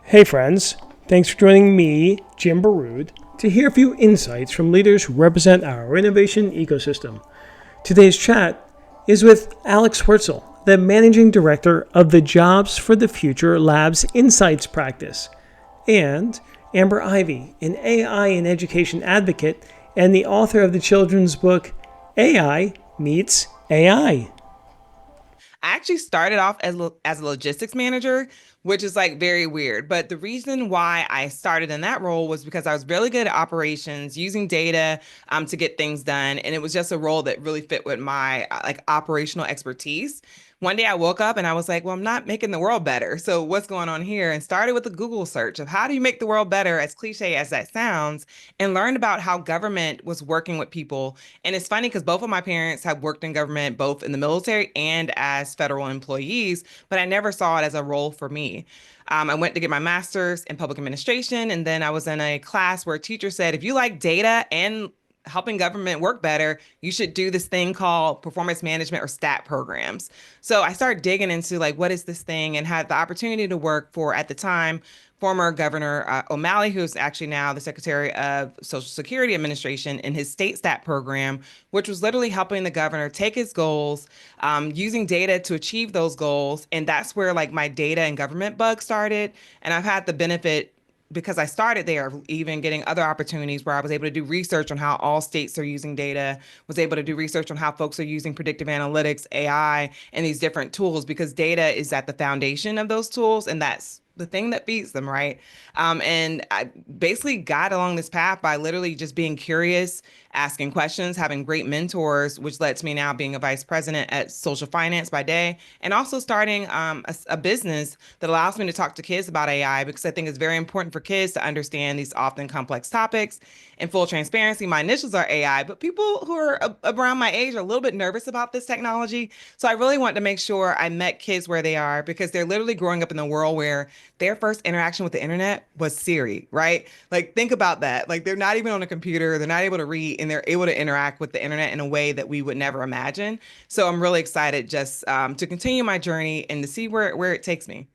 Hey friends, thanks for joining me, Jim Baroud, to hear a few insights from leaders who represent our innovation ecosystem. Today's chat is with Alex Swartsel, the Managing Director of the Jobs for the Future Labs Insights practice, and Amber Ivey, an AI and education advocate and the author of the children's book AI Meets AI. I actually started off as a logistics manager, which is like very weird. But the reason why I started in that role was because I was really good at operations, using data to get things done, and it was just a role that really fit with my like operational expertise. One day I woke up and I was like, well, I'm not making the world better. So what's going on here? And started with a Google search of how do you make the world better, as cliche as that sounds, and learned about how government was working with people. And it's funny because both of my parents have worked in government, both in the military and as federal employees, but I never saw it as a role for me. I went to get my master's in public administration, and then I was in a class where a teacher said, if you like data and helping government work better, you should do this thing called performance management or STAT programs. So I started digging into like, what is this thing, and had the opportunity to work for, at the time, former Governor O'Malley, who's actually now the Secretary of Social Security Administration, in his state STAT program, which was literally helping the governor take his goals, using data to achieve those goals. And that's where like my data and government bug started. And I've had the benefit, because I started there, even getting other opportunities where I was able to do research on how all states are using data, was able to do research on how folks are using predictive analytics, AI, and these different tools, because data is at the foundation of those tools, and that's the thing that feeds them, right? And I basically got along this path by literally just being curious, asking questions, having great mentors, which led to me now being a vice president at Social Finance by day, and also starting a business that allows me to talk to kids about AI, because I think it's very important for kids to understand these often complex topics. In full transparency, my initials are AI, but people who are around my age are a little bit nervous about this technology. So I really want to make sure I met kids where they are, because they're literally growing up in a world where their first interaction with the internet was Siri, right? Like, think about that. Like, they're not even on a computer, they're not able to read, and they're able to interact with the internet in a way that we would never imagine. So I'm really excited just to continue my journey and to see where it takes me.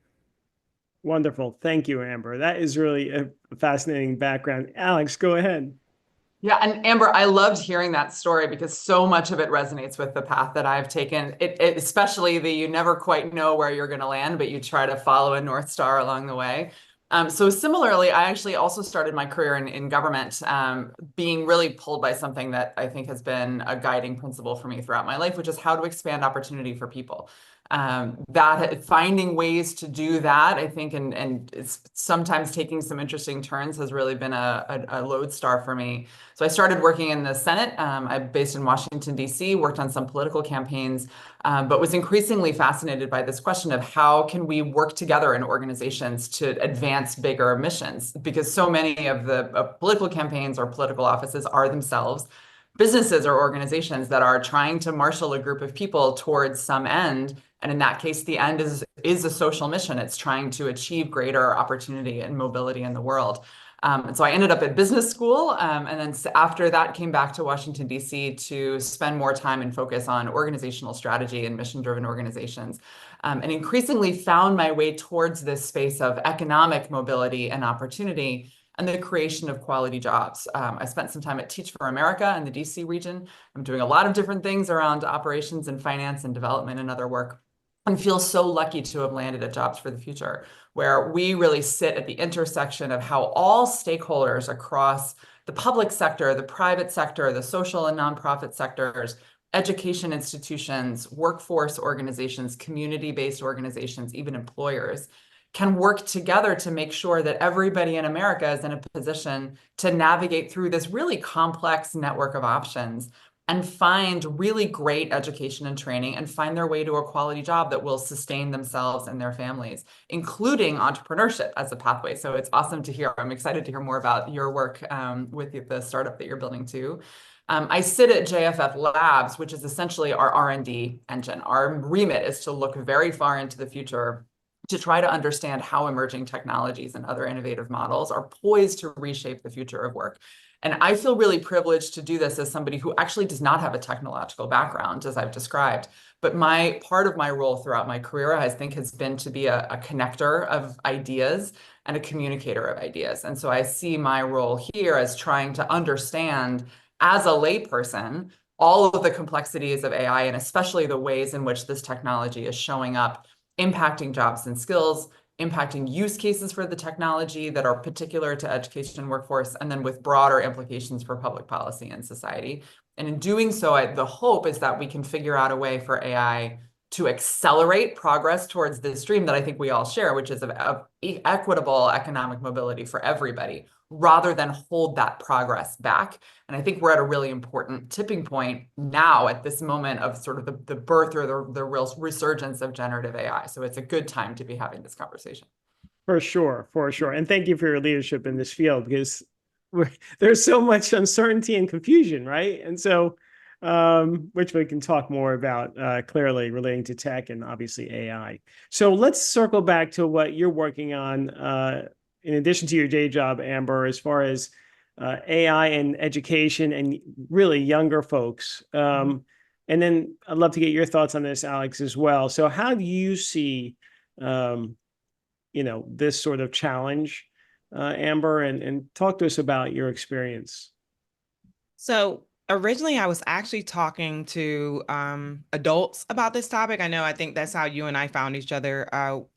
Wonderful. Thank you, Amber. That is really a fascinating background. Alex, go ahead. Yeah, and Amber, I loved hearing that story because so much of it resonates with the path that I've taken. Especially the you never quite know where you're going to land, but you try to follow a North Star along the way. So similarly, I actually also started my career in government, being really pulled by something that I think has been a guiding principle for me throughout my life, which is how to expand opportunity for people. That finding ways to do that, I think, and it's sometimes taking some interesting turns, has really been a lodestar for me. So I started working in the Senate. I'm based in Washington, D.C., worked on some political campaigns, but was increasingly fascinated by this question of how can we work together in organizations to advance bigger missions? Because so many of the political campaigns or political offices are themselves businesses or organizations that are trying to marshal a group of people towards some end. And in that case, the end is a social mission. It's trying to achieve greater opportunity and mobility in the world. And so I ended up at business school, and then after that came back to Washington, D.C. to spend more time and focus on organizational strategy and mission-driven organizations, and increasingly found my way towards this space of economic mobility and opportunity and the creation of quality jobs. I spent some time at Teach for America in the DC region. I'm doing a lot of different things around operations and finance and development and other work, and feel so lucky to have landed at Jobs for the Future, where we really sit at the intersection of how all stakeholders across the public sector, the private sector, the social and nonprofit sectors, education institutions, workforce organizations, community-based organizations, even employers, can work together to make sure that everybody in America is in a position to navigate through this really complex network of options and find really great education and training and find their way to a quality job that will sustain themselves and their families, including entrepreneurship as a pathway. So it's awesome to hear. I'm excited to hear more about your work with the startup that you're building too. I sit at JFFLabs, which is essentially our R&D engine. Our remit is to look very far into the future to try to understand how emerging technologies and other innovative models are poised to reshape the future of work. And I feel really privileged to do this as somebody who actually does not have a technological background, as I've described. But my part of my role throughout my career, I think, has been to be a connector of ideas and a communicator of ideas. And so I see my role here as trying to understand, as a layperson, all of the complexities of AI, and especially the ways in which this technology is showing up, impacting jobs and skills, impacting use cases for the technology that are particular to education and workforce, and then with broader implications for public policy and society. And in doing so, the hope is that we can figure out a way for AI to accelerate progress towards this dream that I think we all share, which is of equitable economic mobility for everybody, rather than hold that progress back. And I think we're at a really important tipping point now at this moment of sort of the birth or the real resurgence of generative AI. So it's a good time to be having this conversation. For sure, for sure. And thank you for your leadership in this field, because there's so much uncertainty and confusion, right? And so, which we can talk more about clearly relating to tech and obviously AI. So let's circle back to what you're working on in addition to your day job, Amber, as far as AI and education and really younger folks. And then I'd love to get your thoughts on this, Alex, as well. So how do you see this sort of challenge, Amber, and talk to us about your experience. So originally, I was actually talking to adults about this topic. I think that's how you and I found each other,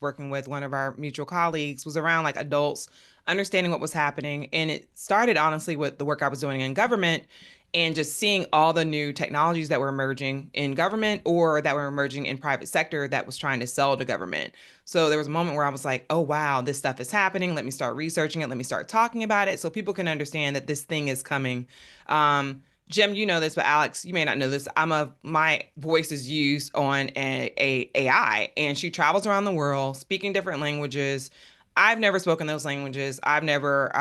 working with one of our mutual colleagues, was around like adults understanding what was happening. And it started honestly with the work I was doing in government and just seeing all the new technologies that were emerging in government or that were emerging in private sector that was trying to sell to government. So there was a moment where I was like, oh, wow, this stuff is happening. Let me start researching it. Let me start talking about it so people can understand that this thing is coming. Jim, you know this, but Alex, you may not know this. My voice is used on a AI, and she travels around the world speaking different languages. I've never spoken those languages. I've never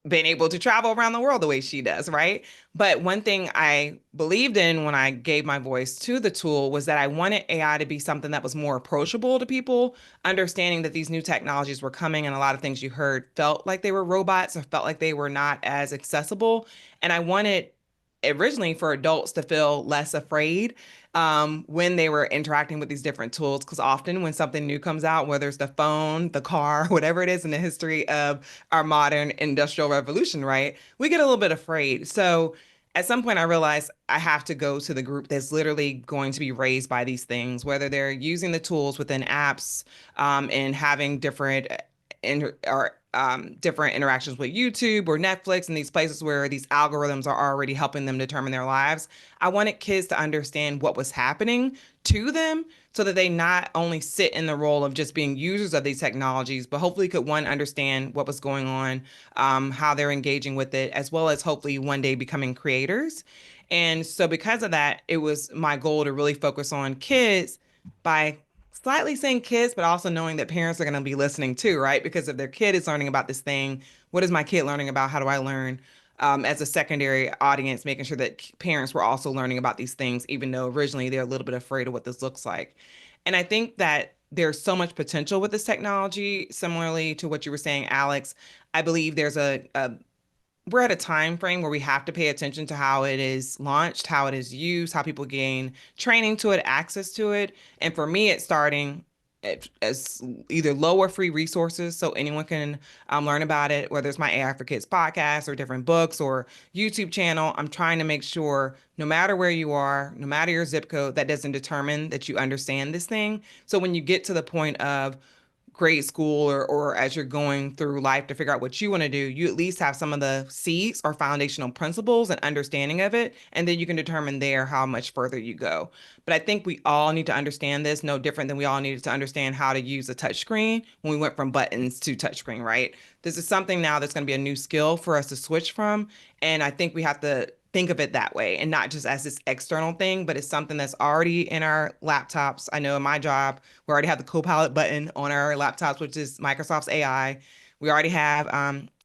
been able to travel around the world the way she does, right? But one thing I believed in when I gave my voice to the tool was that I wanted AI to be something that was more approachable to people, understanding that these new technologies were coming and a lot of things you heard felt like they were robots or felt like they were not as accessible. And I wanted originally for adults to feel less afraid when they were interacting with these different tools. Because often when something new comes out, whether it's the phone, the car, whatever it is in the history of our modern industrial revolution, right? We get a little bit afraid. So at some point, I realized I have to go to the group that's literally going to be raised by these things, whether they're using the tools within apps and having different interactions with YouTube or Netflix and these places where these algorithms are already helping them determine their lives. I wanted kids to understand what was happening to them so that they not only sit in the role of just being users of these technologies, but hopefully could one, understand what was going on, how they're engaging with it, as well as hopefully one day becoming creators. And so because of that, it was my goal to really focus on kids by slightly saying kids, but also knowing that parents are going to be listening too, right? Because if their kid is learning about this thing, what is my kid learning about? How do I learn? As a secondary audience, making sure that parents were also learning about these things, even though originally they're a little bit afraid of what this looks like. And I think that there's so much potential with this technology, similarly to what you were saying, Alex. I believe there's we're at a time frame where we have to pay attention to how it is launched, how it is used, how people gain training to it, access to it. And for me, it's starting as either low or free resources so anyone can learn about it, whether it's my AI for Kids podcast or different books or YouTube channel. I'm trying to make sure no matter where you are, no matter your zip code, that doesn't determine that you understand this thing. So when you get to the point of grade school or as you're going through life to figure out what you want to do, you at least have some of the seeds or foundational principles and understanding of it. And then you can determine there how much further you go. But I think we all need to understand this, no different than we all needed to understand how to use a touchscreen when we went from buttons to touchscreen, right? This is something now that's going to be a new skill for us to switch from. And I think we have to think of it that way and not just as this external thing, but it's something that's already in our laptops. I know in my job, we already have the Copilot button on our laptops, which is Microsoft's AI. We already have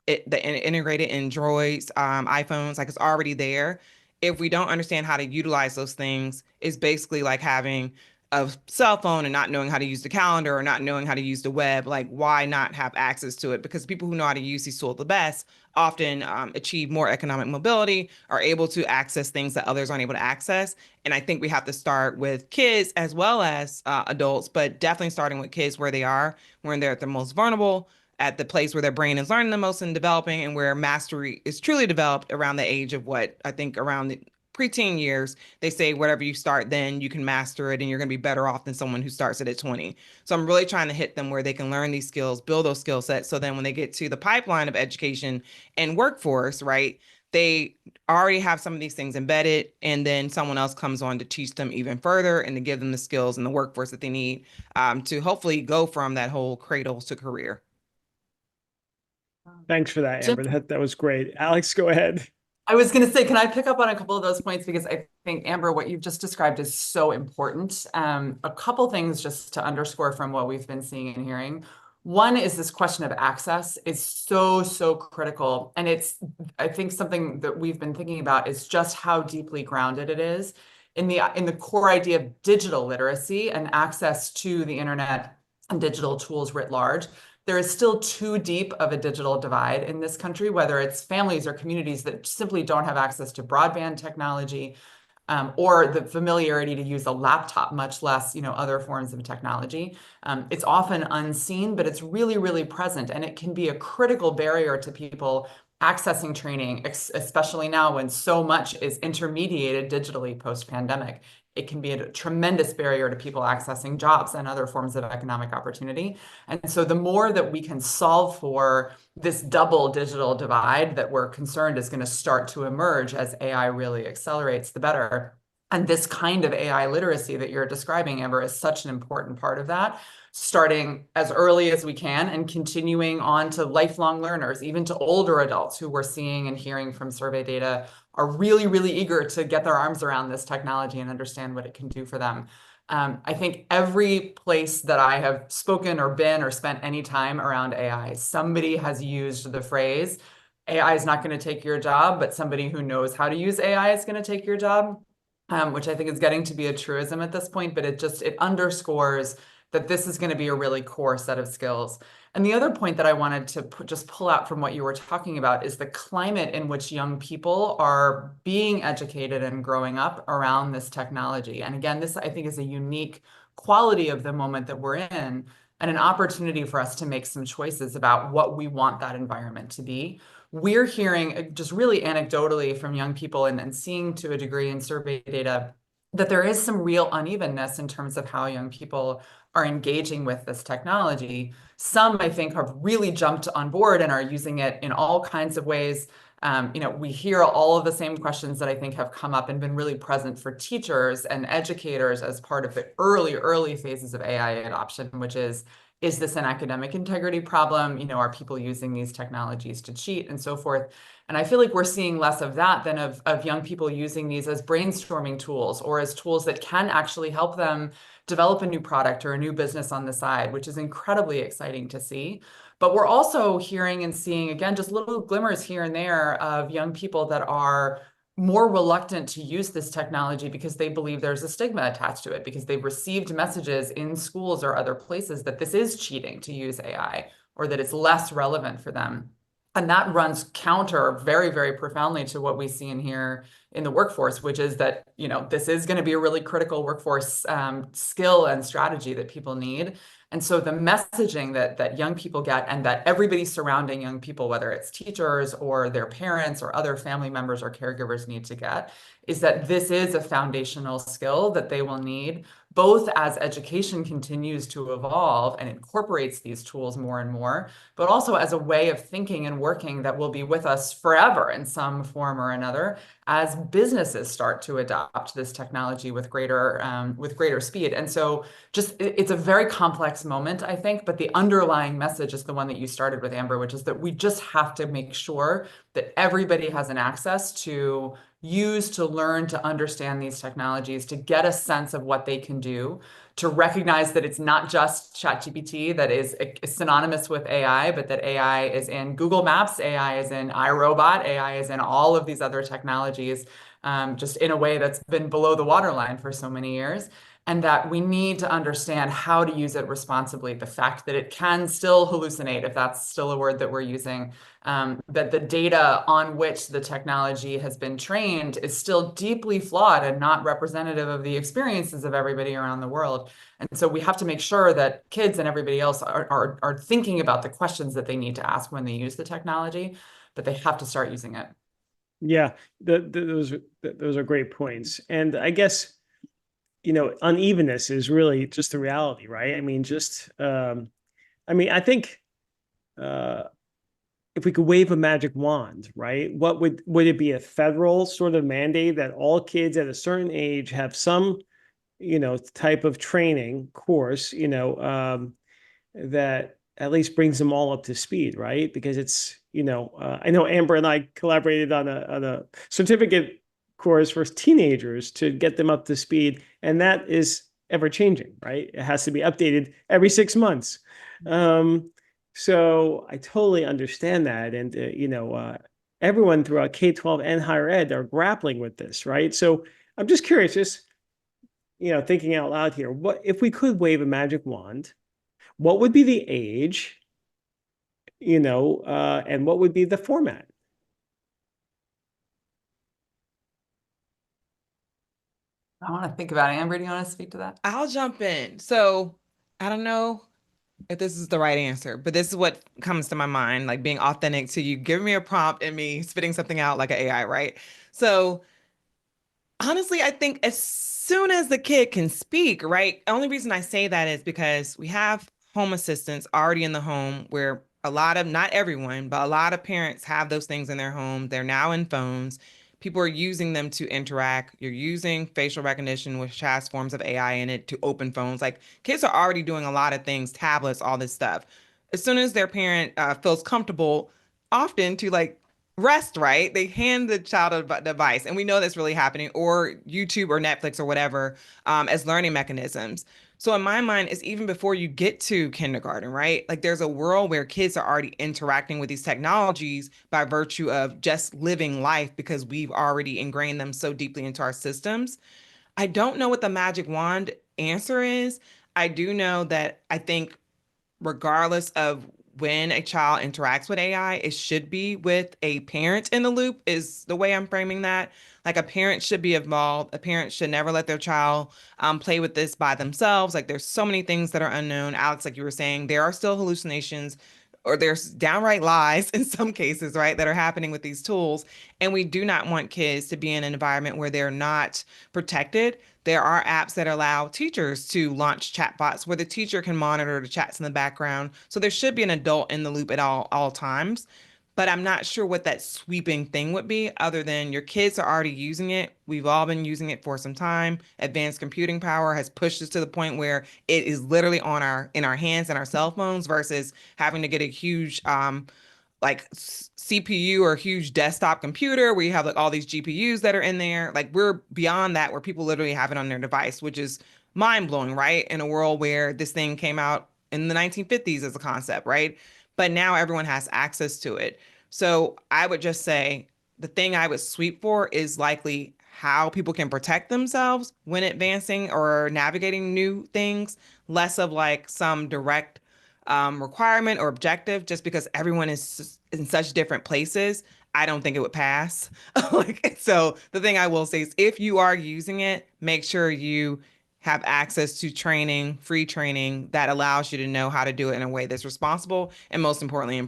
integrated in Droids, iPhones, like it's already there. If we don't understand how to utilize those things, it's basically like having a cell phone and not knowing how to use the calendar or not knowing how to use the web, like why not have access to it? Because people who know how to use these tools the best often achieve more economic mobility, are able to access things that others aren't able to access. And I think we have to start with kids as well as adults, but definitely starting with kids where they are, when they're at the most vulnerable, at the place where their brain is learning the most and developing, and where mastery is truly developed around the age of what I think around the preteen years. They say whatever you start then you can master it and you're going to be better off than someone who starts it at 20. So I'm really trying to hit them where they can learn these skills, build those skill sets, so then when they get to the pipeline of education and workforce, right, they already have some of these things embedded, and then someone else comes on to teach them even further and to give them the skills and the workforce that they need to hopefully go from that whole cradle to career. Thanks for that, Jim, Amber. That was great. Alex, go ahead. I was going to say, can I pick up on a couple of those points? Because I think, Amber, what you've just described is so important. A couple things just to underscore from what we've been seeing and hearing. One is this question of access is so, so critical. And it's, I think, something that we've been thinking about is just how deeply grounded it is in the core idea of digital literacy and access to the internet and digital tools writ large. There is still too deep of a digital divide in this country, whether it's families or communities that simply don't have access to broadband technology, or the familiarity to use a laptop, much less, other forms of technology. It's often unseen, but it's really, really present, and it can be a critical barrier to people accessing training, especially now when so much is intermediated digitally post-pandemic. It can be a tremendous barrier to people accessing jobs and other forms of economic opportunity. And so the more that we can solve for this double digital divide that we're concerned is going to start to emerge as AI really accelerates, the better. And this kind of AI literacy that you're describing, Amber, is such an important part of that, starting as early as we can and continuing on to lifelong learners, even to older adults who we're seeing and hearing from survey data are really, really eager to get their arms around this technology and understand what it can do for them. I think every place that I have spoken or been or spent any time around AI, somebody has used the phrase, AI is not going to take your job, but somebody who knows how to use AI is going to take your job, which I think is getting to be a truism at this point, but it underscores that this is going to be a really core set of skills. And the other point that I wanted to just pull out from what you were talking about is the climate in which young people are being educated and growing up around this technology. And again, this I think is a unique quality of the moment that we're in, and an opportunity for us to make some choices about what we want that environment to be. We're hearing just really anecdotally from young people and seeing to a degree in survey data that there is some real unevenness in terms of how young people are engaging with this technology. Some, I think, have really jumped on board and are using it in all kinds of ways. We hear all of the same questions that I think have come up and been really present for teachers and educators as part of the early phases of AI adoption, which is this an academic integrity problem? Are people using these technologies to cheat and so forth? And I feel like we're seeing less of that than of young people using these as brainstorming tools or as tools that can actually help them develop a new product or a new business on the side, which is incredibly exciting to see. But we're also hearing and seeing, again, just little glimmers here and there of young people that are more reluctant to use this technology because they believe there's a stigma attached to it, because they've received messages in schools or other places that this is cheating to use AI or that it's less relevant for them. And that runs counter very, very profoundly to what we see and hear in the workforce, which is that, this is going to be a really critical workforce skill and strategy that people need. And so the messaging that young people get, and that everybody surrounding young people, whether it's teachers or their parents or other family members or caregivers need to get, is that this is a foundational skill that they will need, both as education continues to evolve and incorporates these tools more and more, but also as a way of thinking and working that will be with us forever in some form or another, as businesses start to adopt this technology with greater speed. And so it's a very complex moment, I think, but the underlying message is the one that you started with, Amber, which is that we just have to make sure that everybody has an access to use, to learn, to understand these technologies, to get a sense of what they can do, to recognize that it's not just ChatGPT that is synonymous with AI, but that AI is in Google Maps, AI is in iRobot, AI is in all of these other technologies, just in a way that's been below the waterline for so many years. and that we need to understand how to use it responsibly. The fact that it can still hallucinate, if that's still a word that we're using, that the data on which the technology has been trained is still deeply flawed and not representative of the experiences of everybody around the world. And so we have to make sure that kids and everybody else are thinking about the questions that they need to ask when they use the technology, but they have to start using it. Yeah, those are great points. And I guess, unevenness is really just the reality, right? I mean, I think uh, if we could wave a magic wand, right? What would it be, a federal sort of mandate that all kids at a certain age have some, type of training course, that at least brings them all up to speed, right? Because I know Amber and I collaborated on a certificate course for teenagers to get them up to speed, and that is ever changing, right? It has to be updated every 6 months. So I totally understand that, and everyone throughout K-12 and higher ed are grappling with this, right? So I'm just curious, just thinking out loud here, what if we could wave a magic wand? What would be the age, and what would be the format? I want to think about it. Amber, do you want to speak to that? I'll jump in. So I don't know if this is the right answer, but this is what comes to my mind, like being authentic to you, giving me a prompt and me spitting something out like an AI, right? So honestly, I think as soon as the kid can speak, right? The only reason I say that is because we have home assistants already in the home where a lot of, not everyone, but a lot of parents have those things in their home. They're now in phones. People are using them to interact. You're using facial recognition, which has forms of AI in it, to open phones. Like kids are already doing a lot of things, tablets, all this stuff. As soon as their parent feels comfortable, often to like rest, right? They hand the child a device, and we know that's really happening, or YouTube or Netflix or whatever, as learning mechanisms. So in my mind, it's even before you get to kindergarten, right? Like there's a world where kids are already interacting with these technologies by virtue of just living life because we've already ingrained them so deeply into our systems. I don't know what the magic wand answer is. I do know that I think regardless of when a child interacts with AI, it should be with a parent in the loop, is the way I'm framing that. Like a parent should be involved. A parent should never let their child play with this by themselves. Like there's so many things that are unknown. Alex, like you were saying, there are still hallucinations or there's downright lies in some cases, right, that are happening with these tools. And we do not want kids to be in an environment where they're not protected. There are apps that allow teachers to launch chatbots where the teacher can monitor the chats in the background. So there should be an adult in the loop at all times. But I'm not sure what that sweeping thing would be other than your kids are already using it. We've all been using it for some time. Advanced computing power has pushed us to the point where it is literally on our hands and our cell phones versus having to get a huge like CPU or huge desktop computer where you have like all these GPUs that are in there. Like we're beyond that where people literally have it on their device, which is mind blowing, right? In a world where this thing came out in the 1950s as a concept, right? But now everyone has access to it. So I would just say the thing I would sweep for is likely how people can protect themselves when advancing or navigating new things, less of like some direct requirement or objective, just because everyone is in such different places. I don't think it would pass. Like, so the thing I will say is if you are using it, make sure you have access to training, free training that allows you to know how to do it in a way that's responsible and most importantly,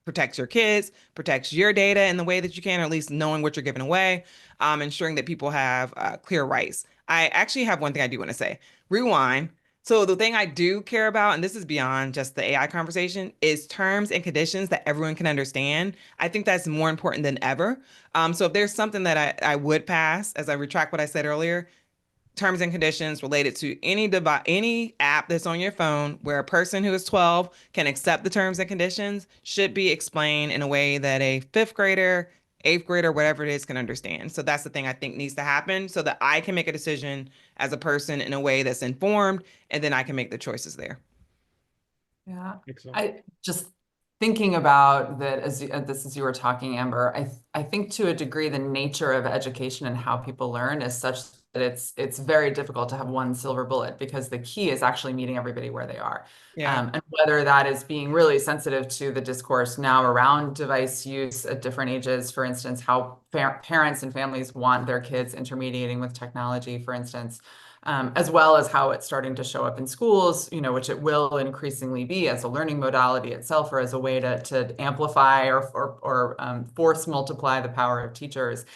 protects your kids, protects your data in the way that you can, or at least knowing what you're giving away, ensuring that people have clear rights. I actually have one thing I do want to say. Rewind. So the thing I do care about, and this is beyond just the AI conversation, is terms and conditions that everyone can understand. I think that's more important than ever. So if there's something that I would pass, as I retract what I said earlier, terms and conditions related to any device, any app that's on your phone where a person who is 12 can accept the terms and conditions should be explained in a way that a fifth grader, eighth grader, whatever it is, can understand. So that's the thing I think needs to happen so that I can make a decision as a person in a way that's informed, and then I can make the choices there. Yeah, Excellent. I just thinking about that as you were talking, Amber, I think to a degree the nature of education and how people learn is such that it's very difficult to have one silver bullet, because the key is actually meeting everybody where they are. Yeah. And whether that is being really sensitive to the discourse now around device use at different ages, for instance, how parents and families want their kids intermediating with technology, for instance, as well as how it's starting to show up in schools, which it will increasingly be as a learning modality itself, or as a way to amplify or force multiply the power of teachers.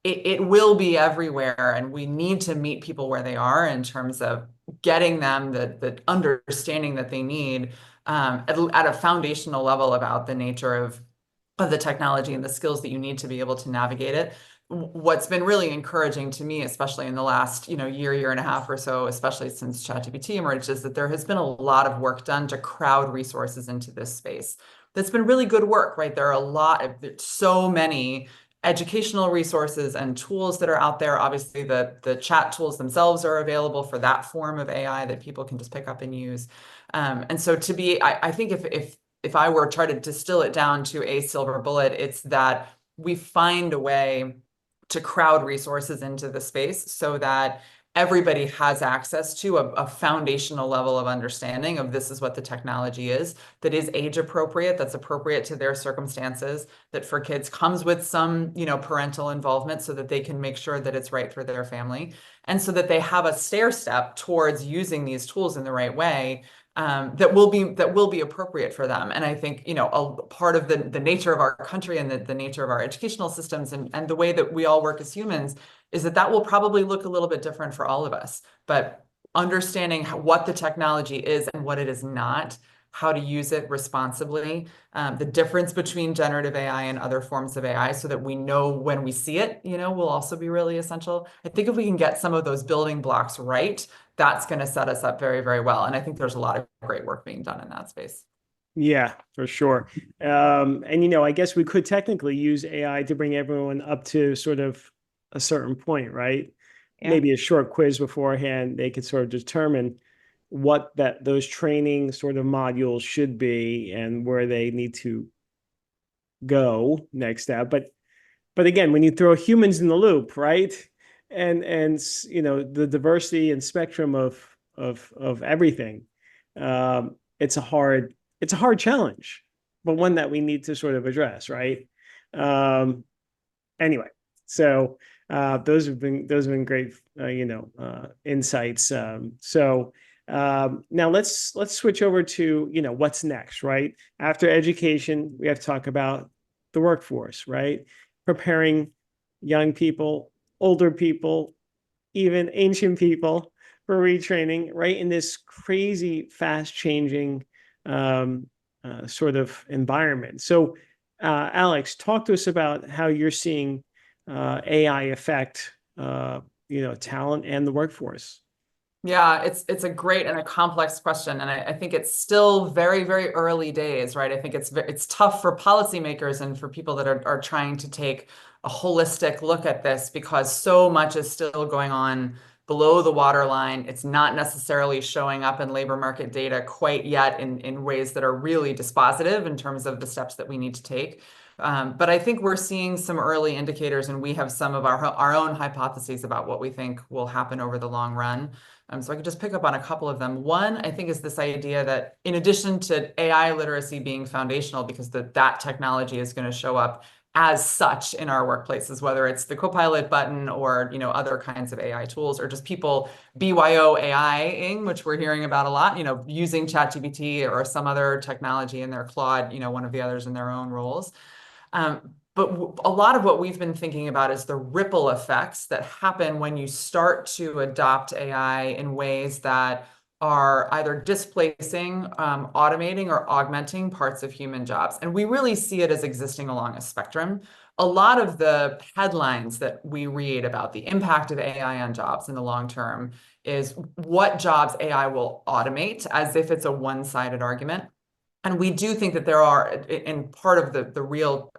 It will be everywhere, and we need to meet people where they are in terms of getting them the understanding that they need at a foundational level about the nature of the technology and the skills that you need to be able to navigate it. What's been really encouraging to me, especially in the last year and a half or so, especially since ChatGPT emerged, is that there has been a lot of work done to crowd resources into this space. That's been really good work, right? There are so many educational resources and tools that are out there. Obviously, the chat tools themselves are available for that form of AI that people can just pick up and use. And so I think if I were trying to distill it down to a silver bullet, it's that we find a way to crowd resources into the space so that everybody has access to a foundational level of understanding of this is what the technology is, that is age appropriate, that's appropriate to their circumstances, that for kids comes with some, parental involvement so that they can make sure that it's right for their family. And so that they have a stair step towards using these tools in the right way, that will be appropriate for them. And I think, a part of the nature of our country and the nature of our educational systems and the way that we all work as humans is that will probably look a little bit different for all of us. But understanding what the technology is and what it is not, how to use it responsibly, the difference between generative AI and other forms of AI, so that we know when we see it, will also be really essential. I think if we can get some of those building blocks right, that's going to set us up very, very well. And I think there's a lot of great work being done in that space. Yeah, for sure. And, I guess we could technically use AI to bring everyone up to sort of a certain point, right? Yeah. Maybe a short quiz beforehand, they could sort of determine what those training sort of modules should be and where they need to go next step. But again, when you throw humans in the loop, right? And the diversity and spectrum of everything, it's a hard challenge, but one that we need to sort of address, right? Anyway, so those have been great, insights. So now let's switch over to what's next, right? After education, we have to talk about the workforce, right? Preparing young people, older people, even ancient people for retraining, right? In this crazy, fast-changing sort of environment. So, Alex, talk to us about how you're seeing AI affect, talent and the workforce. Yeah, it's a great and a complex question, and I think it's still very, very early days, right? I think it's tough for policymakers and for people that are trying to take a holistic look at this, because so much is still going on below the waterline. It's not necessarily showing up in labor market data quite yet in ways that are really dispositive in terms of the steps that we need to take. But I think we're seeing some early indicators, and we have some of our own hypotheses about what we think will happen over the long run. So I could just pick up on a couple of them. One, I think, is this idea that in addition to AI literacy being foundational, because that technology is going to show up as such in our workplaces, whether it's the Copilot button or other kinds of AI tools, or just people BYO AI-ing, which we're hearing about a lot, using ChatGPT or some other technology in their Claude, one of the others in their own roles. But a lot of what we've been thinking about is the ripple effects that happen when you start to adopt AI in ways that are either displacing, automating, or augmenting parts of human jobs. And we really see it as existing along a spectrum. A lot of the headlines that we read about the impact of AI on jobs in the long term is what jobs AI will automate, as if it's a one-sided argument. And we do think that there are, in part of the real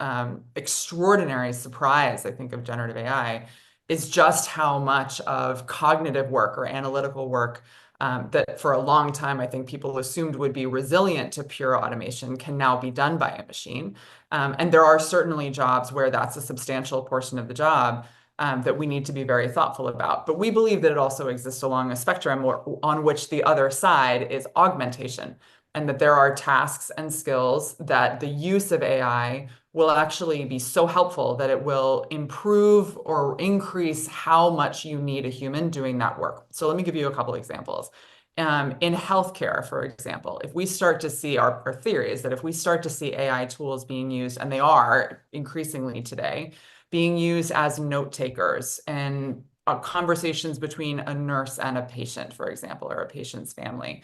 extraordinary surprise, I think, of generative AI is just how much of cognitive work or analytical work that for a long time, I think people assumed would be resilient to pure automation can now be done by a machine. And there are certainly jobs where that's a substantial portion of the job. that we need to be very thoughtful about. But we believe that it also exists along a spectrum on which the other side is augmentation, and that there are tasks and skills that the use of AI will actually be so helpful that it will improve or increase how much you need a human doing that work. So let me give you a couple examples. In healthcare, for example, if we start to see our theory is that if we start to see AI tools being used, and they are increasingly today, being used as note takers and conversations between a nurse and a patient, for example, or a patient's family.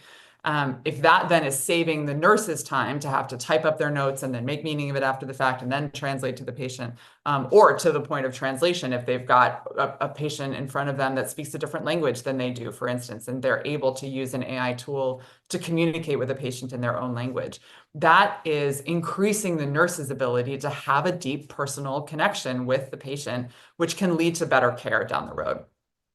If that then is saving the nurse's time to have to type up their notes and then make meaning of it after the fact and then translate to the patient, or to the point of translation, if they've got a patient in front of them that speaks a different language than they do, for instance, and they're able to use an AI tool to communicate with a patient in their own language, that is increasing the nurse's ability to have a deep personal connection with the patient, which can lead to better care down the road.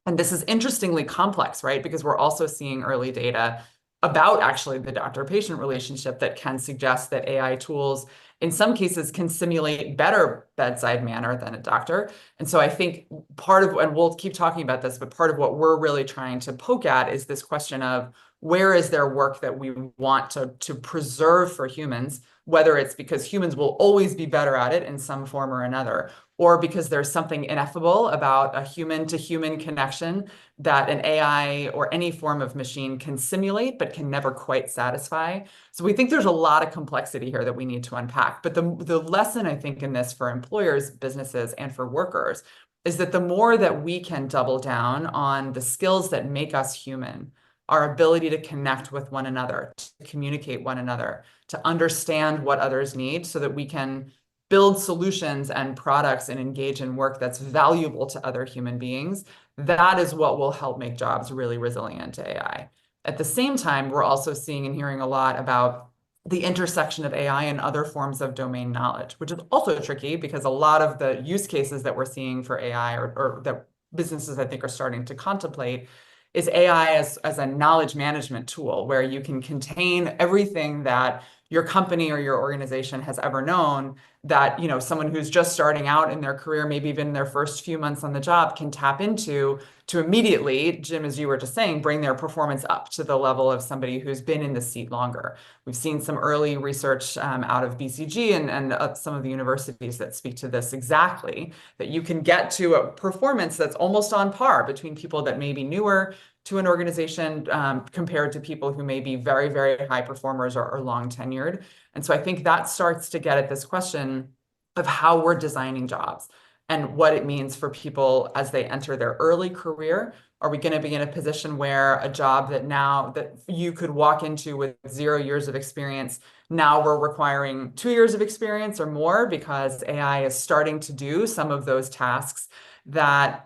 And this is interestingly complex, right? Because we're also seeing early data about actually the doctor-patient relationship that can suggest that AI tools, in some cases, can simulate better bedside manner than a doctor. And so I think part of, and we'll keep talking about this, but part of what we're really trying to poke at is this question of where is there work that we want to preserve for humans, whether it's because humans will always be better at it in some form or another, or because there's something ineffable about a human-to-human connection that an AI or any form of machine can simulate, but can never quite satisfy. So we think there's a lot of complexity here that we need to unpack. But the lesson, I think, in this for employers, businesses, and for workers is that the more that we can double down on the skills that make us human, our ability to connect with one another, to communicate one another, to understand what others need so that we can build solutions and products and engage in work that's valuable to other human beings, that is what will help make jobs really resilient to AI. At the same time, we're also seeing and hearing a lot about the intersection of AI and other forms of domain knowledge, which is also tricky because a lot of the use cases that we're seeing for AI or that businesses, I think, are starting to contemplate is AI as a knowledge management tool where you can contain everything that your company or your organization has ever known that, someone who's just starting out in their career, maybe even their first few months on the job, can tap into to immediately, Jim, as you were just saying, bring their performance up to the level of somebody who's been in the seat longer. We've seen some early research out of BCG and some of the universities that speak to this exactly, that you can get to a performance that's almost on par between people that may be newer to an organization compared to people who may be very, very high performers or long tenured. And so I think that starts to get at this question of how we're designing jobs and what it means for people as they enter their early career. Are we going to be in a position where a job that you could walk into with 0 years of experience, now we're requiring 2 years of experience or more because AI is starting to do some of those tasks that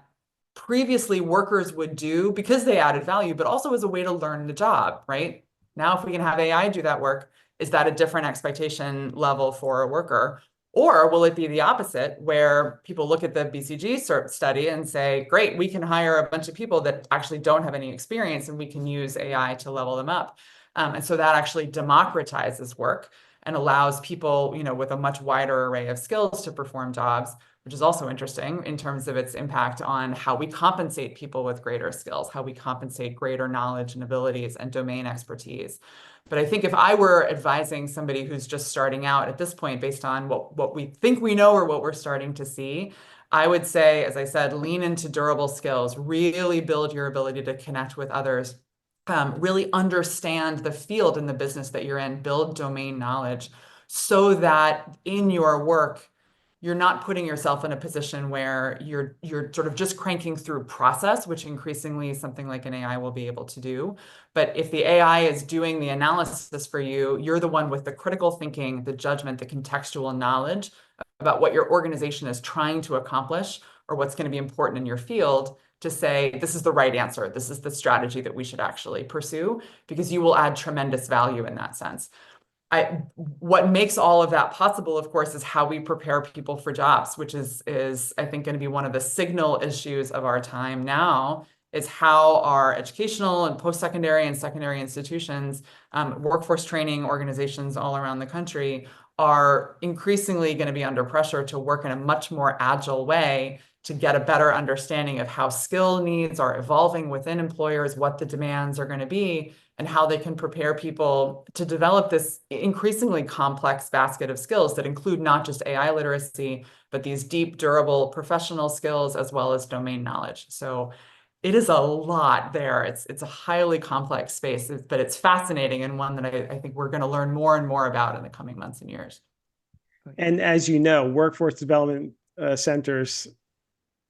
previously workers would do because they added value, but also as a way to learn the job, right? Now, if we can have AI do that work, is that a different expectation level for a worker? Or will it be the opposite, where people look at the BCG study and say, great, we can hire a bunch of people that actually don't have any experience and we can use AI to level them up. And so that actually democratizes work and allows people, with a much wider array of skills to perform jobs, which is also interesting in terms of its impact on how we compensate people with greater skills, how we compensate greater knowledge and abilities and domain expertise. But I think if I were advising somebody who's just starting out at this point, based on what we think we know or what we're starting to see, I would say, as I said, lean into durable skills, really build your ability to connect with others, really understand the field and the business that you're in, build domain knowledge so that in your work, you're not putting yourself in a position where you're sort of just cranking through process, which increasingly something like an AI will be able to do. But if the AI is doing the analysis for you, you're the one with the critical thinking, the judgment, the contextual knowledge about what your organization is trying to accomplish or what's going to be important in your field to say, this is the right answer. This is the strategy that we should actually pursue, because you will add tremendous value in that sense. What makes all of that possible, of course, is how we prepare people for jobs, which is I think, going to be one of the signal issues of our time now, is how our educational and post-secondary and secondary institutions, workforce training organizations all around the country are increasingly going to be under pressure to work in a much more agile way to get a better understanding of how skill needs are evolving within employers, what the demands are going to be, and how they can prepare people to develop this increasingly complex basket of skills that include not just AI literacy, but these deep, durable professional skills as well as domain knowledge. So it is a lot there. It's a highly complex space, but it's fascinating and one that I think we're going to learn more and more about in the coming months and years. And as you know, workforce development centers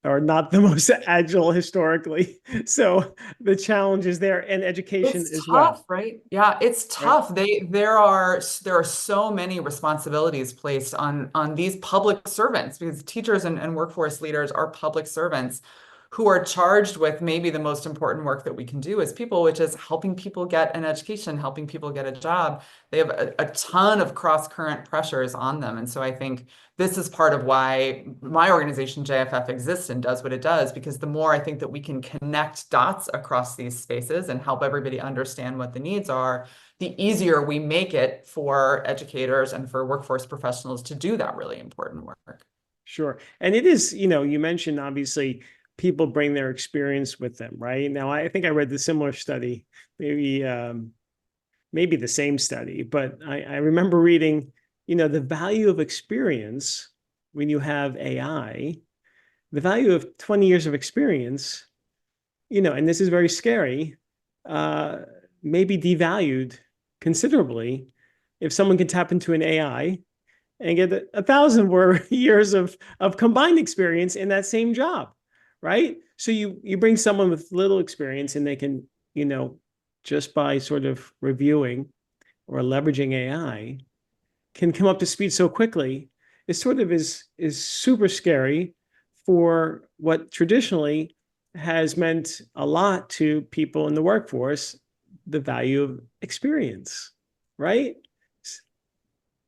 are not the most agile historically. So the challenge is there, and education It's as tough, well. right? Yeah, it's Right? tough. There are so many responsibilities placed on these public servants because teachers and workforce leaders are public servants who are charged with maybe the most important work that we can do as people, which is helping people get an education, helping people get a job. They have a ton of cross-current pressures on them. And so I think this is part of why my organization, JFF, exists and does what it does, because the more I think that we can connect dots across these spaces and help everybody understand what the needs are, the easier we make it for educators and for workforce professionals to do that really important work. Sure. And it is, you mentioned obviously people bring their experience with them, right? Now, I think I read the similar study, maybe the same study, but I remember reading, the value of experience when you have AI, the value of 20 years of experience, and this is very scary, uh, may be devalued considerably if someone can tap into an AI and get 1,000 years of combined experience in that same job, right? So you bring someone with little experience and they can, just by sort of reviewing or leveraging AI, can come up to speed so quickly. It sort of is super scary for what traditionally has meant a lot to people in the workforce, the value of experience, right?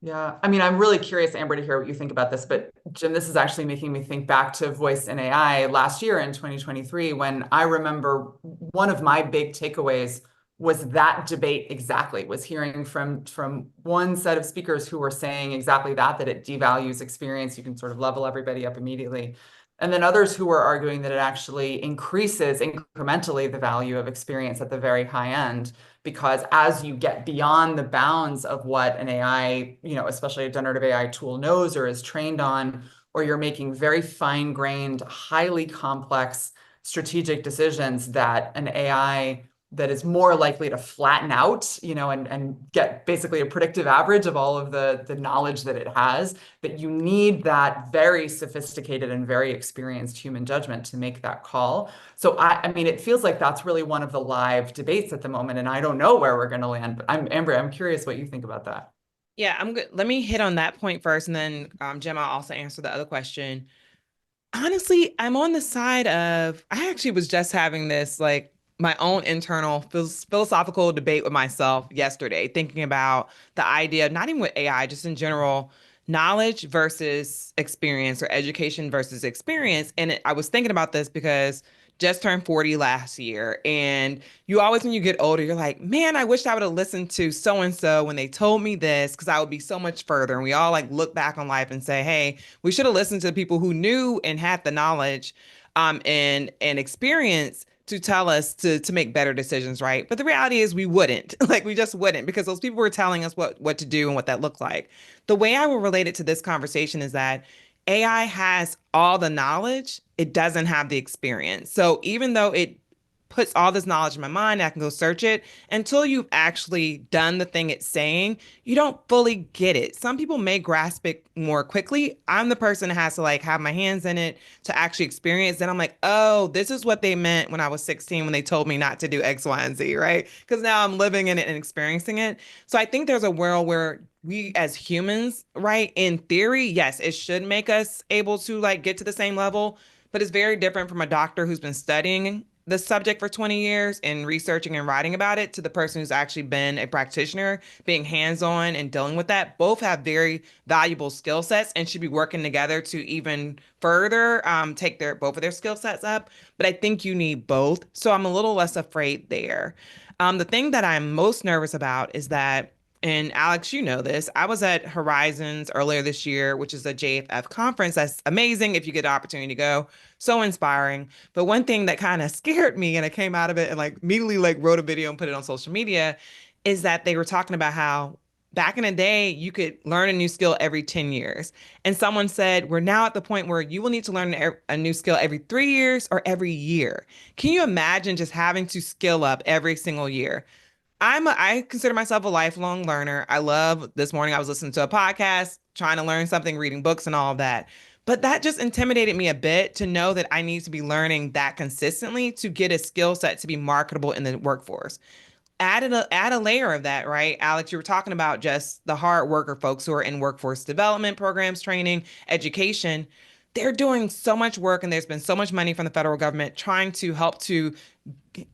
Yeah, I mean, I'm really curious, Amber, to hear what you think about this. But Jim, this is actually making me think back to voice and AI last year in 2023, when I remember one of my big takeaways was that debate exactly, was hearing from one set of speakers who were saying exactly that it devalues experience. You can sort of level everybody up immediately. And then others who were arguing that it actually increases incrementally the value of experience at the very high end, because as you get beyond the bounds of what an AI, especially a generative AI tool knows or is trained on, or you're making very fine-grained, highly complex strategic decisions that an AI that is more likely to flatten out, and get basically a predictive average of all of the knowledge that it has, that you need that very sophisticated and very experienced human judgment to make that call. So I mean, it feels like that's really one of the live debates at the moment, and I don't know where we're going to land. But Amber, I'm curious what you think about that. Yeah, I'm good. Let me hit on that point first, and then Jim, I'll also answer the other question. Honestly, I'm on the side of, I actually was just having this like my own internal philosophical debate with myself yesterday, thinking about the idea of not even with AI, just in general, knowledge versus experience or education versus experience. And I was thinking about this because just turned 40 last year. And you always, when you get older, you're like, man, I wish I would have listened to so and so when they told me this, because I would be so much further. And we all like look back on life and say, hey, we should have listened to people who knew and had the knowledge and experience to tell us to make better decisions, right? But the reality is we wouldn't. Like we just wouldn't, because those people were telling us what to do and what that looked like. The way I will relate it to this conversation is that AI has all the knowledge, it doesn't have the experience. So even though it puts all this knowledge in my mind, I can go search it, until you've actually done the thing it's saying, you don't fully get it. Some people may grasp it more quickly. I'm the person that has to like have my hands in it to actually experience. Then I'm like, oh, this is what they meant when I was 16 when they told me not to do X, Y, and Z, right? Because now I'm living in it and experiencing it. So I think there's a world where we as humans, right, in theory, yes, it should make us able to like get to the same level, but it's very different from a doctor who's been studying the subject for 20 years and researching and writing about it to the person who's actually been a practitioner, being hands-on and dealing with that. Both have very valuable skill sets and should be working together to even further take both of their skill sets up. But I think you need both. So I'm a little less afraid there. The thing that I'm most nervous about is that And Alex, you know this. I was at Horizons earlier this year, which is a JFF conference. That's amazing if you get the opportunity to go. So inspiring. But one thing that kind of scared me, and I came out of it and like immediately like wrote a video and put it on social media, is that they were talking about how back in the day you could learn a new skill every 10 years. And someone said, we're now at the point where you will need to learn a new skill every 3 years or every year. Can you imagine just having to skill up every single year? I consider myself a lifelong learner. I love this morning I was listening to a podcast, trying to learn something, reading books and all of that. But that just intimidated me a bit to know that I need to be learning that consistently to get a skill set to be marketable in the workforce. Add a layer of that, right? Alex, you were talking about just the hard worker folks who are in workforce development programs, training, education. They're doing so much work, and there's been so much money from the federal government trying to help to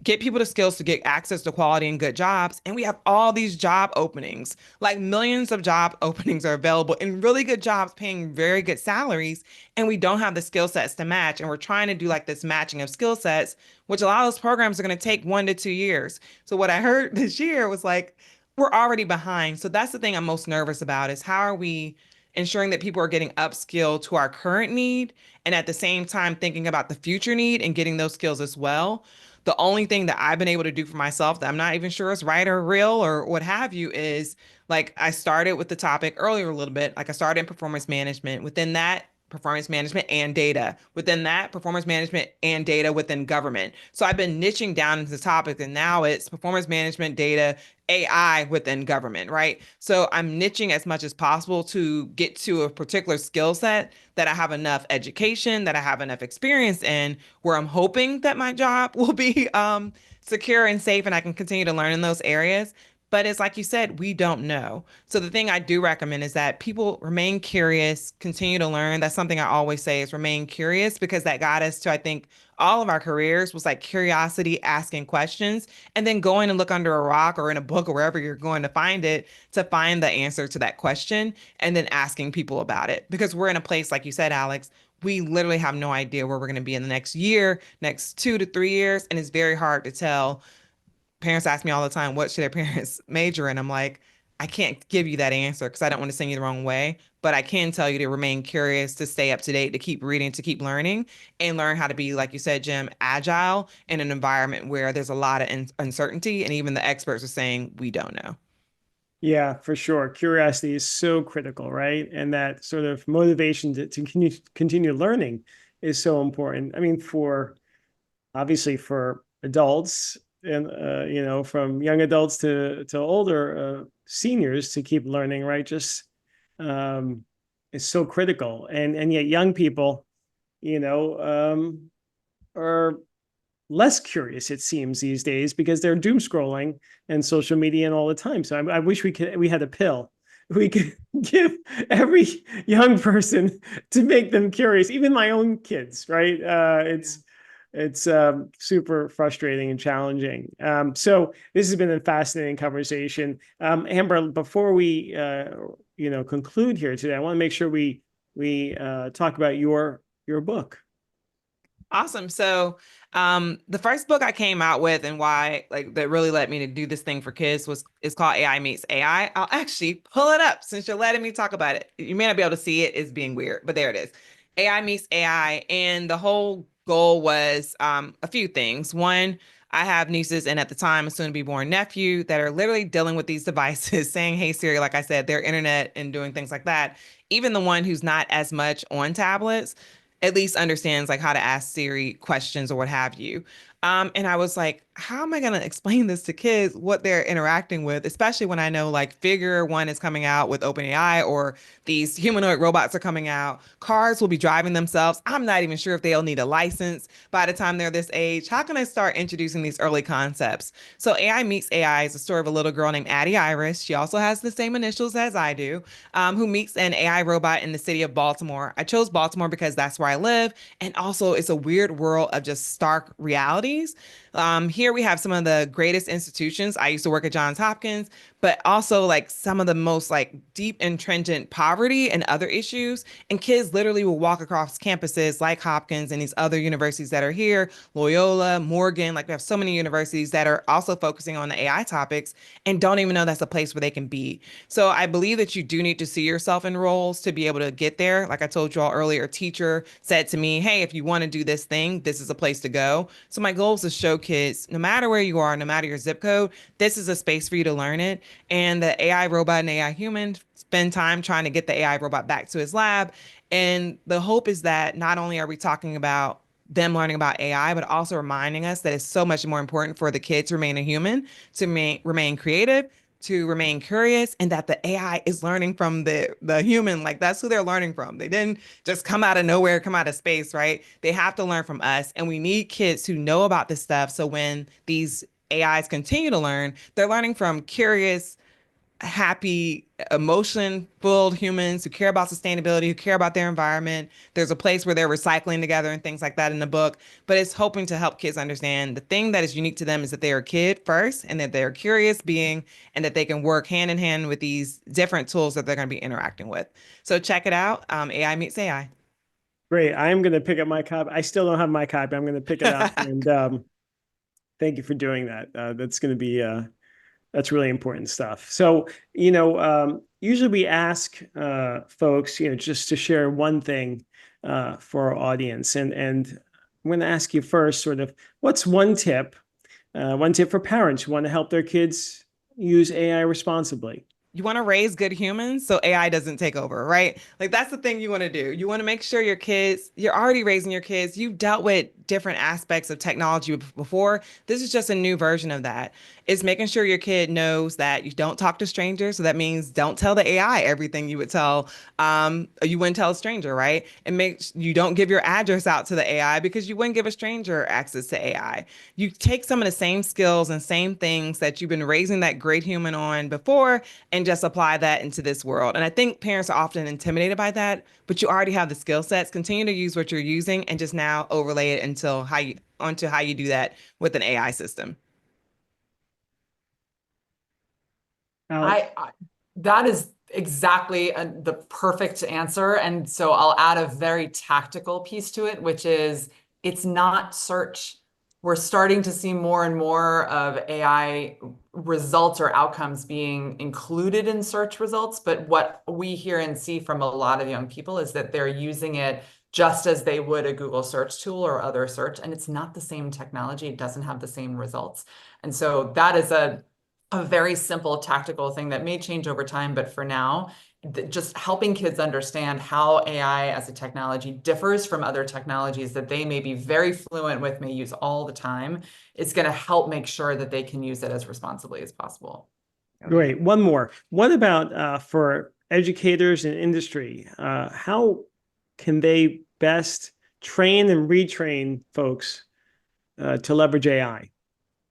get people the skills to get access to quality and good jobs. And we have all these job openings, like millions of job openings are available in really good jobs paying very good salaries. And we don't have the skill sets to match. And we're trying to do like this matching of skill sets, which a lot of those programs are going to take 1 to 2 years. So what I heard this year was like, we're already behind. So that's the thing I'm most nervous about is how are we ensuring that people are getting upskilled to our current need and at the same time thinking about the future need and getting those skills as well. The only thing that I've been able to do for myself that I'm not even sure is right or real or what have you is like I started with the topic earlier a little bit. Like I started in performance management. Within that, performance management and data. Within that, performance management and data within government. So I've been niching down into the topic and now it's performance management, data, AI within government, right? So I'm niching as much as possible to get to a particular skill set that I have enough education, that I have enough experience in, where I'm hoping that my job will be secure and safe and I can continue to learn in those areas. But it's like you said, we don't know. So the thing I do recommend is that people remain curious, continue to learn. That's something I always say is remain curious because that got us to, I think, all of our careers was like curiosity, asking questions, and then going and look under a rock or in a book or wherever you're going to find it to find the answer to that question and then asking people about it. Because we're in a place, like you said, Alex, we literally have no idea where we're going to be in the next year, next 2 to 3 years. And it's very hard to tell. Parents ask me all the time, what should their parents major in? I'm like, I can't give you that answer because I don't want to send you the wrong way. But I can tell you to remain curious, to stay up to date, to keep reading, to keep learning, and learn how to be, like you said, Jim, agile in an environment where there's a lot of uncertainty. And even the experts are saying, we don't know. Yeah, for sure. Curiosity is so critical, right? And that sort of motivation to continue learning is so important. I mean, obviously for adults and from young adults to older seniors to keep learning, right? Just it's so critical. And yet young people, are less curious, it seems, these days because they're doom scrolling and social media and all the time. So I wish we had a pill we could give every young person to make them curious, even my own kids, right? It's super frustrating and challenging. So this has been a fascinating conversation. Amber, before we conclude here today, I want to make sure we talk about your book. Awesome. So the first book I came out with and why like that really led me to do this thing for kids is called AI Meets AI. I'll actually pull it up since you're letting me talk about it. You may not be able to see it, it's being weird, but there it is. AI Meets AI. And the whole goal was a few things. One, I have nieces and at the time a soon to be born nephew that are literally dealing with these devices, saying, hey Siri, like I said, their internet and doing things like that. Even the one who's not as much on tablets at least understands like how to ask Siri questions or what have you. And I was like, how am I going to explain this to kids, what they're interacting with, especially when I know like Figure 1 is coming out with OpenAI or these humanoid robots are coming out. Cars will be driving themselves. I'm not even sure if they'll need a license by the time they're this age. How can I start introducing these early concepts? So AI Meets AI is the story of a little girl named Addie Iris. She also has the same initials as I do, who meets an AI robot in the city of Baltimore. I chose Baltimore because that's where I live. And also it's a weird world of just stark realities. Here we have some of the greatest institutions. I used to work at Johns Hopkins, but also like some of the most like deep intringent poverty and other issues. And kids literally will walk across campuses like Hopkins and these other universities that are here, Loyola, Morgan, like we have so many universities that are also focusing on the AI topics and don't even know that's a place where they can be. So I believe that you do need to see yourself in roles to be able to get there. Like I told you all earlier, a teacher said to me, hey, if you want to do this thing, this is a place to go. So my goal is to show kids, no matter where you are, no matter your zip code, this is a space for you to learn it. And the AI robot and AI human spend time trying to get the AI robot back to his lab. And the hope is that not only are we talking about them learning about AI, but also reminding us that it's so much more important for the kid to remain a human, to remain creative, to remain curious, and that the AI is learning from the human. Like that's who they're learning from. They didn't just come out of nowhere, come out of space, right? They have to learn from us. And we need kids who know about this stuff. So when these AIs continue to learn, they're learning from curious, happy, emotion-filled humans who care about sustainability, who care about their environment. There's a place where they're recycling together and things like that in the book. But it's hoping to help kids understand the thing that is unique to them is that they're a kid first and that they're a curious being and that they can work hand in hand with these different tools that they're going to be interacting with. So check it out. AI meets AI. Great. I'm going to pick up my copy. I still don't have my copy. I'm going to pick it up. And thank you for doing that. That's going to be that's really important stuff. So, usually we ask folks, just to share one thing for our audience. And I'm going to ask you first, sort of, what's one tip for parents who want to help their kids use AI responsibly? You want to raise good humans so AI doesn't take over, right? Like that's the thing you want to do. You want to make sure your kids, you're already raising your kids. You've dealt with different aspects of technology before. This is just a new version of that. It's making sure your kid knows that you don't talk to strangers. So that means don't tell the AI everything you would tell, you wouldn't tell a stranger, right? And you don't give your address out to the AI because you wouldn't give a stranger access to AI. You take some of the same skills and same things that you've been raising that great human on before and just apply that into this world. And I think parents are often intimidated by that, but you already have the skill sets. Continue to use what you're using and just now overlay it onto how you do that with an AI system. Alex? I that is exactly the perfect answer. And so I'll add a very tactical piece to it, which is it's not search. We're starting to see more and more of AI results or outcomes being included in search results. But what we hear and see from a lot of young people is that they're using it just as they would a Google search tool or other search. And it's not the same technology. It doesn't have the same results. And so that is a very simple tactical thing that may change over time, but for now, just helping kids understand how AI as a technology differs from other technologies that they may be very fluent with, may use all the time, is going to help make sure that they can use it as responsibly as possible. Great. One more. What about for educators and industry? How can they best train and retrain folks to leverage AI?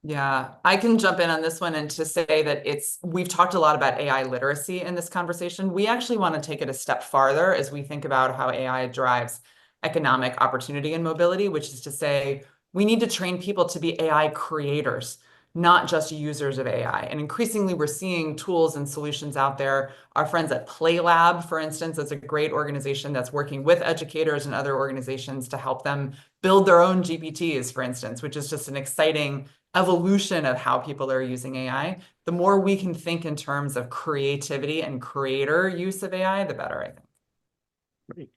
Yeah, I can jump in on this one and to say that we've talked a lot about AI literacy in this conversation. We actually want to take it a step farther as we think about how AI drives economic opportunity and mobility, which is to say we need to train people to be AI creators, not just users of AI. And increasingly, we're seeing tools and solutions out there. Our friends at PlayLab, for instance, is a great organization that's working with educators and other organizations to help them build their own GPTs, for instance, which is just an exciting evolution of how people are using AI. The more we can think in terms of creativity and creator use of AI, the better, I think. Great.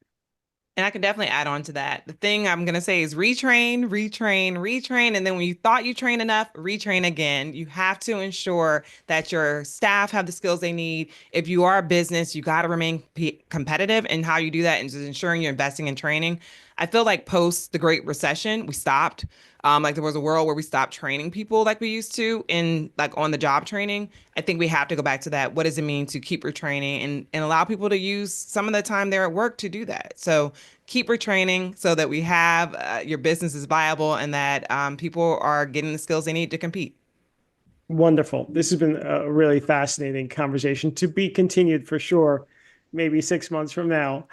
And I can definitely add on to that. The thing I'm going to say is retrain, retrain, retrain. And then when you thought you trained enough, retrain again. You have to ensure that your staff have the skills they need. If you are a business, you got to remain competitive. And how you do that is just ensuring you're investing in training. I feel like post the Great Recession, we stopped. Like there was a world where we stopped training people like we used to in like on the job training. I think we have to go back to that. What does it mean to keep retraining and allow people to use some of the time they're at work to do that? So keep retraining so that we have your business is viable and that people are getting the skills they need to compete. Wonderful. This has been a really fascinating conversation to be continued for sure, maybe 6 months from now.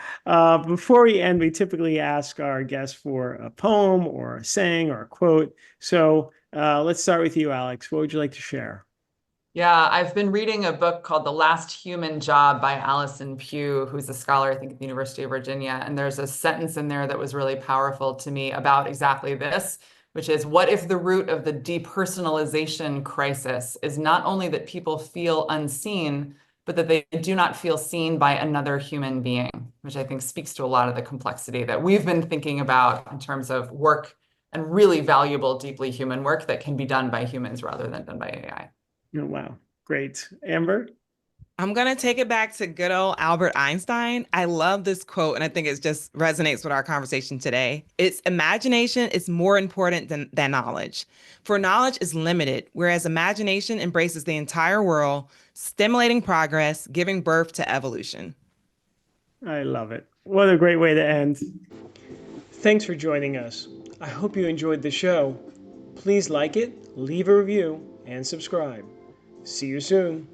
Before we end, we typically ask our guests for a poem or a saying or a quote. So let's start with you, Alex. What would you like to share? Yeah, I've been reading a book called The Last Human Job by Allison Pugh, who's a scholar, I think, at the University of Virginia. And there's a sentence in there that was really powerful to me about exactly this, which is, what if the root of the depersonalization crisis is not only that people feel unseen, but that they do not feel seen by another human being, which I think speaks to a lot of the complexity that we've been thinking about in terms of work and really valuable, deeply human work that can be done by humans rather than done by AI. Oh, wow. Great. Amber? I'm going to take it back to good old Albert Einstein. I love this quote, and I think it just resonates with our conversation today. It's imagination is more important than knowledge. For knowledge is limited, whereas imagination embraces the entire world, stimulating progress, giving birth to evolution. I love it. What a great way to end. Thanks for joining us. I hope you enjoyed the show. Please like it, leave a review, and subscribe. See you soon.